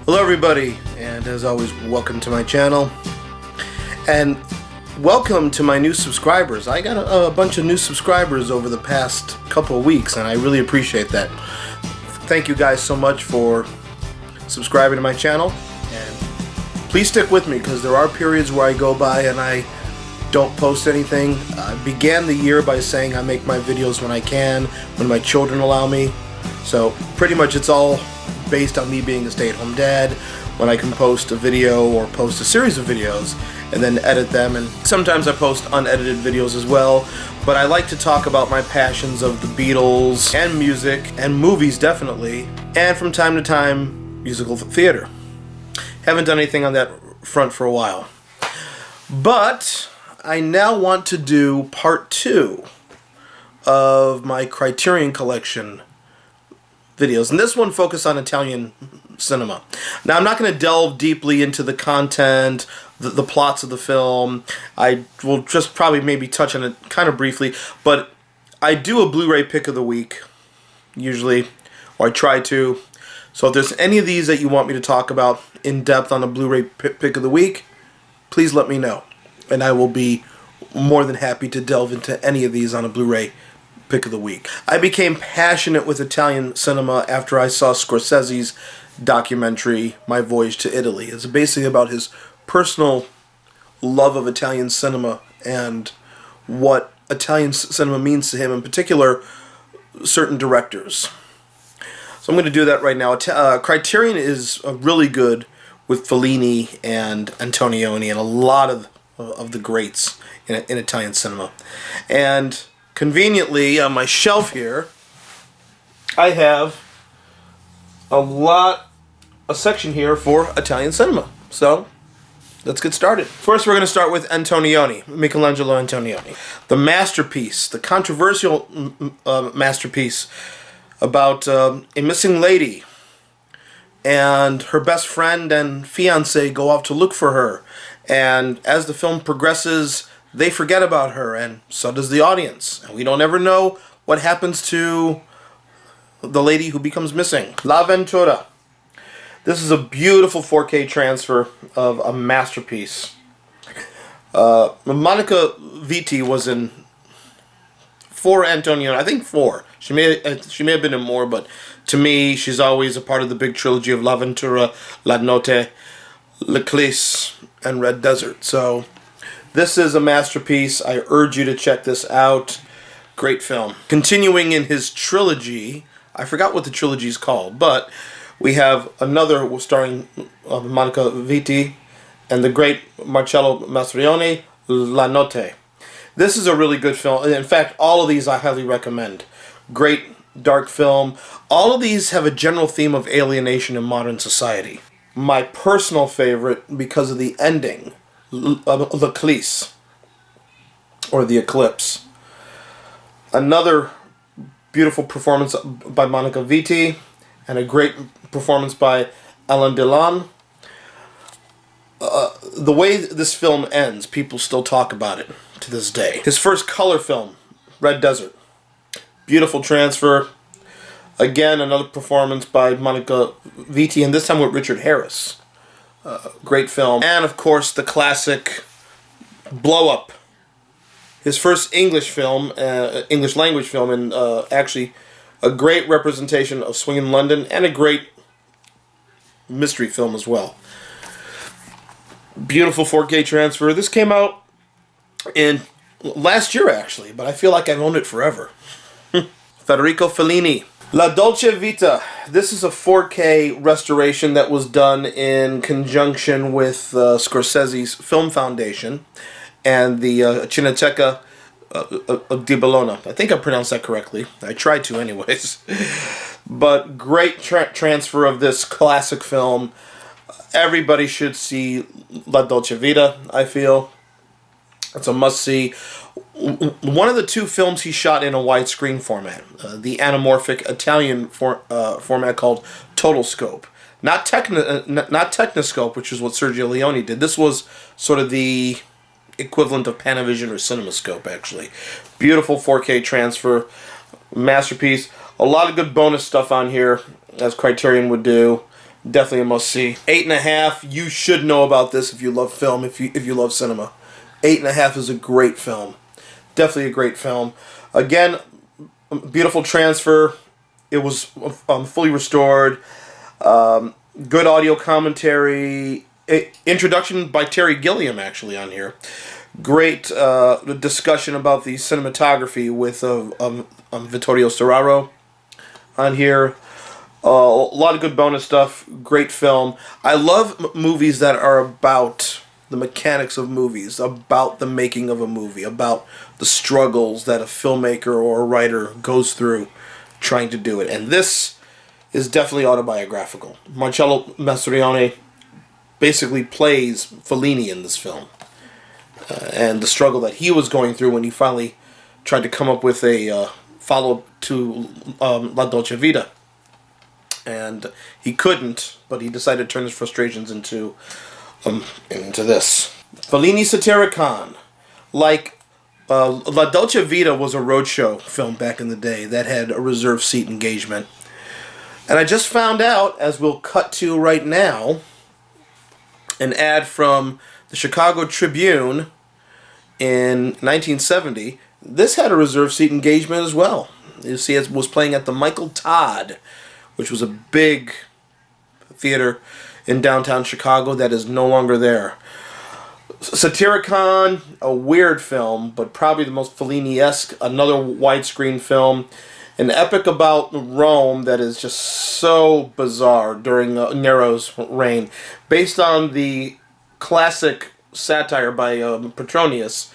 Hello everybody, and as always, welcome to my channel. And welcome to my new subscribers. I got a bunch of new subscribers over the past couple of weeks, and I really appreciate that. Thank you guys so much for subscribing to my channel. And please stick with me, because there are periods where I go by and I don't post anything. I began the year by saying I make my videos when I can, when my children allow me. So pretty much it's all based on me being a stay-at-home dad, when I can post a video or post a series of videos and then edit them, and sometimes I post unedited videos as well. But I like to talk about my passions of the Beatles and music and movies, definitely, and from time to time musical theater. Haven't done anything on that front for a while, but I now want to do part 2 of my Criterion Collection videos, and this one focused on Italian cinema. Now, I'm not going to delve deeply into the content, the plots of the film. I will just probably maybe touch on it kind of briefly, but I do a Blu-ray pick of the week, usually, or I try to. So if there's any of these that you want me to talk about in depth on a Blu-ray pick of the week, please let me know, and I will be more than happy to delve into any of these on a Blu-ray pick of the week. I became passionate with Italian cinema after I saw Scorsese's documentary, My Voyage to Italy. It's basically about his personal love of Italian cinema and what Italian cinema means to him, in particular, certain directors. So I'm going to do that right now. Criterion is really good with Fellini and Antonioni and a lot of the greats in Italian cinema. And conveniently, on my shelf here, I have a section here for Italian cinema. So, let's get started. First, we're going to start with Antonioni, Michelangelo Antonioni. The masterpiece, the controversial masterpiece about a missing lady, and her best friend and fiancé go off to look for her. And as the film progresses, they forget about her, and so does the audience. And we don't ever know what happens to the lady who becomes missing. L'Avventura. This is a beautiful 4K transfer of a masterpiece. Monica Vitti was in 4 Antonioni. I think 4. She may have been in more, but to me, she's always a part of the big trilogy of L'Avventura, La Notte, L'Eclisse, and Red Desert. So this is a masterpiece. I urge you to check this out. Great film. Continuing in his trilogy, I forgot what the trilogy is called, but we have another starring Monica Vitti and the great Marcello Mastroianni, La Notte. This is a really good film. In fact, all of these I highly recommend. Great dark film. All of these have a general theme of alienation in modern society. My personal favorite, because of the ending, L'Eclisse, or The Eclipse. Another beautiful performance by Monica Vitti, and a great performance by Alain Delon. The way this film ends, people still talk about it to this day. His first color film, Red Desert. Beautiful transfer. Again, another performance by Monica Vitti, and this time with Richard Harris. Great film. And of course, the classic Blow Up. His first English film, English language film, and actually a great representation of swinging London, and a great mystery film as well. Beautiful 4K transfer. This came out in last year, actually, but I feel like I've owned it forever. Federico Fellini. La Dolce Vita. This is a 4K restoration that was done in conjunction with Scorsese's Film Foundation and the Cineteca di Bologna. I think I pronounced that correctly. I tried to anyways. But great transfer of this classic film. Everybody should see La Dolce Vita, I feel. It's a must-see. One of the 2 films he shot in a widescreen format, the anamorphic Italian format called Total Scope. Not Technoscope, which is what Sergio Leone did. This was sort of the equivalent of Panavision or CinemaScope, actually. Beautiful 4K transfer, masterpiece. A lot of good bonus stuff on here, as Criterion would do. Definitely a must-see. 8.5, you should know about this if you love film, if you love cinema. 8.5 is a great film. Definitely a great film. Again, beautiful transfer. It was fully restored. Good audio commentary. Introduction by Terry Gilliam, actually, on here. Great discussion about the cinematography with Vittorio Storaro on here. A lot of good bonus stuff. Great film. I love movies that are about the mechanics of movies, about the making of a movie, about the struggles that a filmmaker or a writer goes through trying to do it. And this is definitely autobiographical. Marcello Mastroianni basically plays Fellini in this film. And the struggle that he was going through when he finally tried to come up with a follow-up to La Dolce Vita. And he couldn't, but he decided to turn his frustrations into this. Fellini Satyricon. Like, La Dolce Vita was a roadshow film back in the day that had a reserved seat engagement. And I just found out, as we'll cut to right now, an ad from the Chicago Tribune in 1970. This had a reserved seat engagement as well. You see, it was playing at the Michael Todd, which was a big theater in downtown Chicago that is no longer there. Satyricon, a weird film, but probably the most Fellini-esque, another widescreen film. An epic about Rome that is just so bizarre during Nero's reign. Based on the classic satire by Petronius.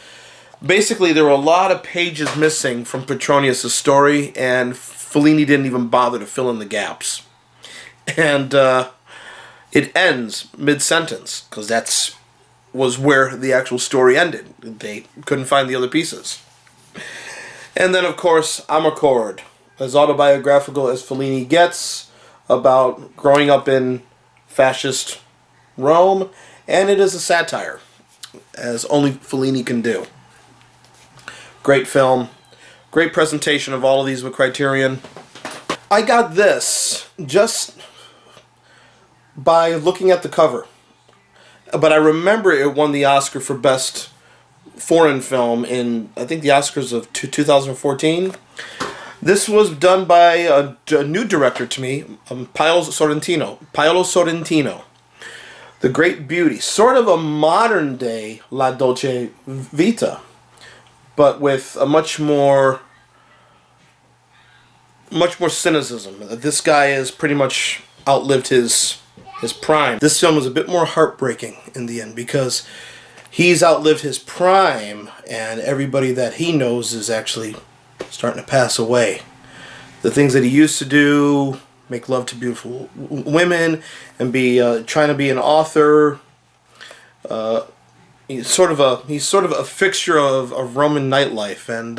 Basically, there were a lot of pages missing from Petronius' story, and Fellini didn't even bother to fill in the gaps. And it ends mid-sentence, because that was where the actual story ended. They couldn't find the other pieces. And then, of course, Amarcord, as autobiographical as Fellini gets, about growing up in fascist Rome, and it is a satire, as only Fellini can do. Great film. Great presentation of all of these with Criterion. I got this just by looking at the cover. But I remember it won the Oscar for Best Foreign Film in, I think, the Oscars of 2014. This was done by a new director to me, Paolo Sorrentino. The Great Beauty. Sort of a modern-day La Dolce Vita, but with a much more cynicism. This guy has pretty much outlived his prime. This film was a bit more heartbreaking in the end because he's outlived his prime and everybody that he knows is actually starting to pass away. The things that he used to do, make love to beautiful women and be trying to be an author. He's sort of a fixture of Roman nightlife and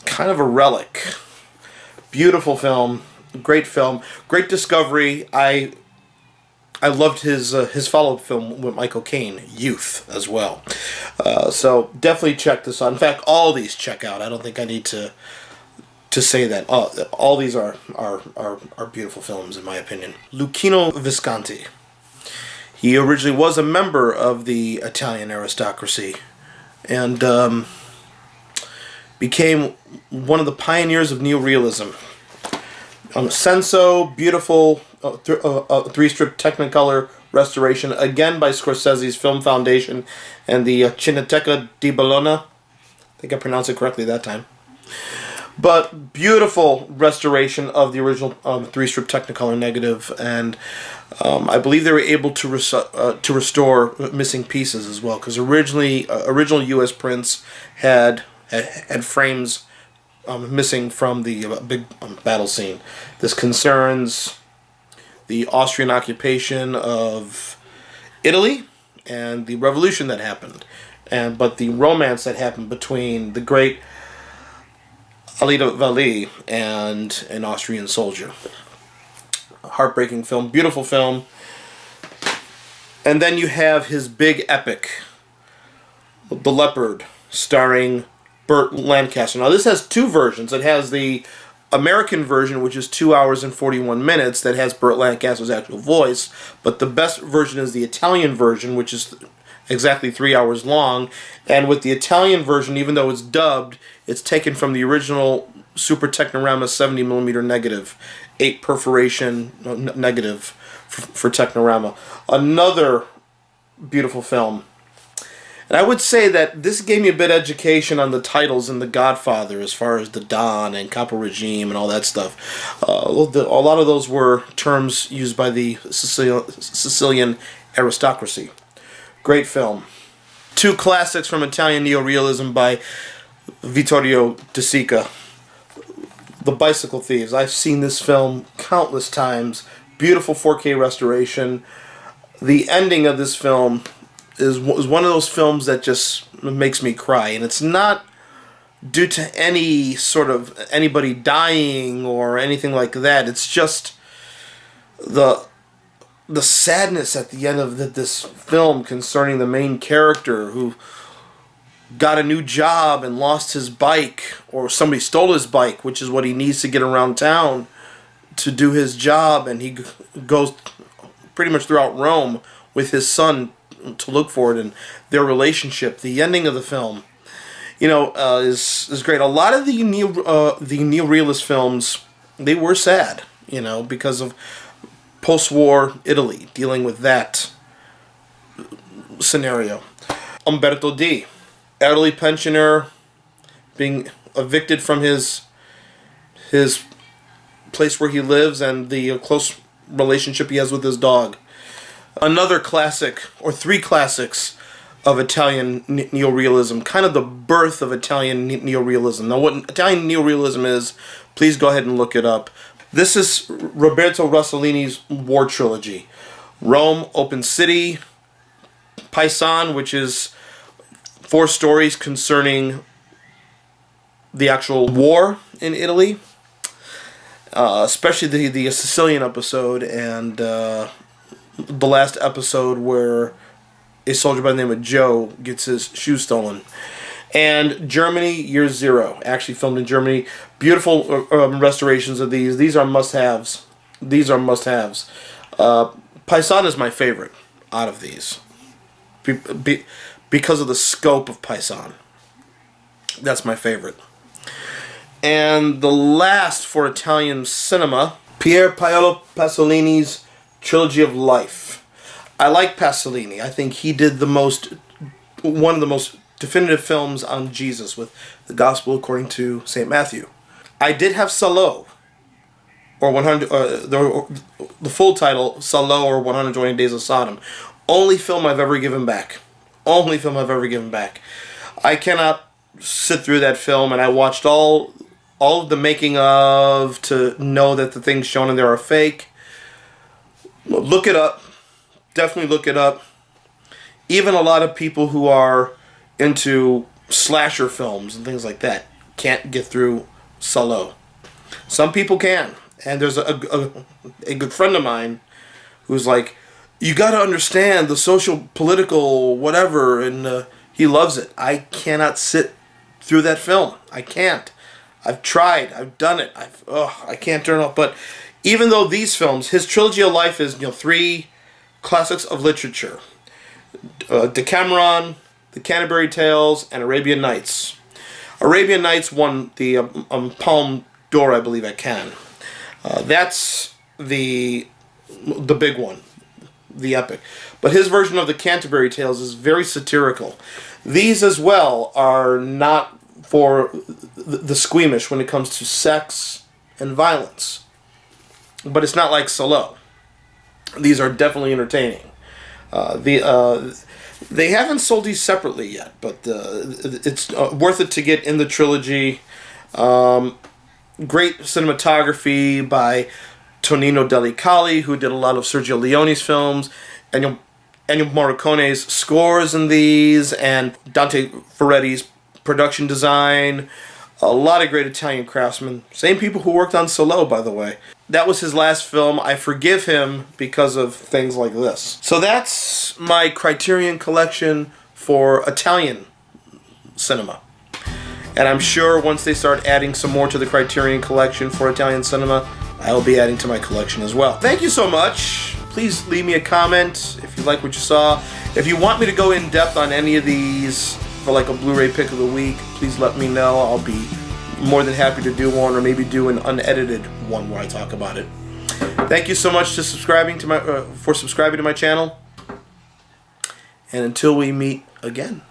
kind of a relic. Beautiful film, great discovery. I loved his follow-up film with Michael Caine, Youth, as well. So definitely check this out. In fact, all these check out. I don't think I need to say that. All these are beautiful films in my opinion. Luchino Visconti. He originally was a member of the Italian aristocracy and became one of the pioneers of neorealism. Senso, beautiful three-strip Technicolor restoration, again by Scorsese's Film Foundation and the Cineteca di Bologna. I think I pronounced it correctly that time. But beautiful restoration of the original three-strip Technicolor negative, and I believe they were able to restore missing pieces as well, because original U.S. prints had frames missing from the big battle scene. This concerns the Austrian occupation of Italy and the revolution that happened, but the romance that happened between the great Alida Valli and an Austrian soldier. A heartbreaking film, beautiful film. And then you have his big epic, The Leopard, starring Burt Lancaster. Now this has two versions. It has the American version, which is 2 hours and 41 minutes, that has Burt Lancaster's actual voice. But the best version is the Italian version, which is exactly 3 hours long. And with the Italian version, even though it's dubbed, it's taken from the original Super Technorama 70mm negative, 8 perforation negative for Technorama. Another beautiful film. And I would say that this gave me a bit of education on the titles in The Godfather, as far as the Don and Capo Regime and all that stuff. A lot of those were terms used by the Sicilian aristocracy. Great film. 2 classics from Italian neorealism by Vittorio De Sica. The Bicycle Thieves. I've seen this film countless times. Beautiful 4K restoration. The ending of this film is one of those films that just makes me cry, and it's not due to any sort of anybody dying or anything like that. It's just the sadness at the end of this film concerning the main character who got a new job and lost his bike, or somebody stole his bike, which is what he needs to get around town to do his job, and he goes pretty much throughout Rome with his son to look for it, and their relationship. The ending of the film, is great. A lot of the neorealist films, they were sad, because of post-war Italy, dealing with that scenario. Umberto D, elderly pensioner, being evicted from his place where he lives, and the close relationship he has with his dog. Another classic, or 3 classics, of Italian neorealism, kind of the birth of Italian neorealism. Now, what Italian neorealism is, please go ahead and look it up. This is Roberto Rossellini's war trilogy. Rome, Open City, Paisan, which is 4 stories concerning the actual war in Italy, especially the Sicilian episode, and the last episode where a soldier by the name of Joe gets his shoes stolen. And Germany, Year Zero, actually filmed in Germany. Beautiful restorations of these. These are must-haves. Paisan is my favorite out of these, because of the scope of Paisan. That's my favorite. And the last for Italian cinema, Pier Paolo Pasolini's Trilogy of Life. I like Pasolini. I think he did one of the most definitive films on Jesus, with the Gospel according to St. Matthew. I did have Salo, or 100. The full title, Salo, or 120 Days of Sodom. Only film I've ever given back. I cannot sit through that film, and I watched all of the making of to know that the things shown in there are fake. Look it up. Definitely look it up. Even a lot of people who are into slasher films and things like that can't get through Salo. Some people can. And there's a good friend of mine who's like, you got to understand the social, political, whatever, and he loves it. I cannot sit through that film. I can't. I've tried. I've done it. I can't turn off. But even though these films, his Trilogy of Life is 3 classics of literature: Decameron, The Canterbury Tales, and Arabian Nights. Arabian Nights won the Palme d'Or, I believe, at Cannes. That's the big one, the epic. But his version of The Canterbury Tales is very satirical. These as well are not for the squeamish when it comes to sex and violence. But it's not like Salo. These are definitely entertaining. They haven't sold these separately yet, but it's worth it to get in the trilogy. Great cinematography by Tonino Delicali, who did a lot of Sergio Leone's films, Ennio Morricone's scores in these, and Dante Ferretti's production design. A lot of great Italian craftsmen. Same people who worked on Salo, by the way. That was his last film. I forgive him because of things like this. So that's my Criterion Collection for Italian cinema. And I'm sure once they start adding some more to the Criterion Collection for Italian cinema, I will be adding to my collection as well. Thank you so much. Please leave me a comment if you like what you saw. If you want me to go in depth on any of these for like a Blu-ray pick of the week, please let me know. I'll be more than happy to do one, or maybe do an unedited one where I talk about it. Thank you so much for subscribing to my channel. And until we meet again.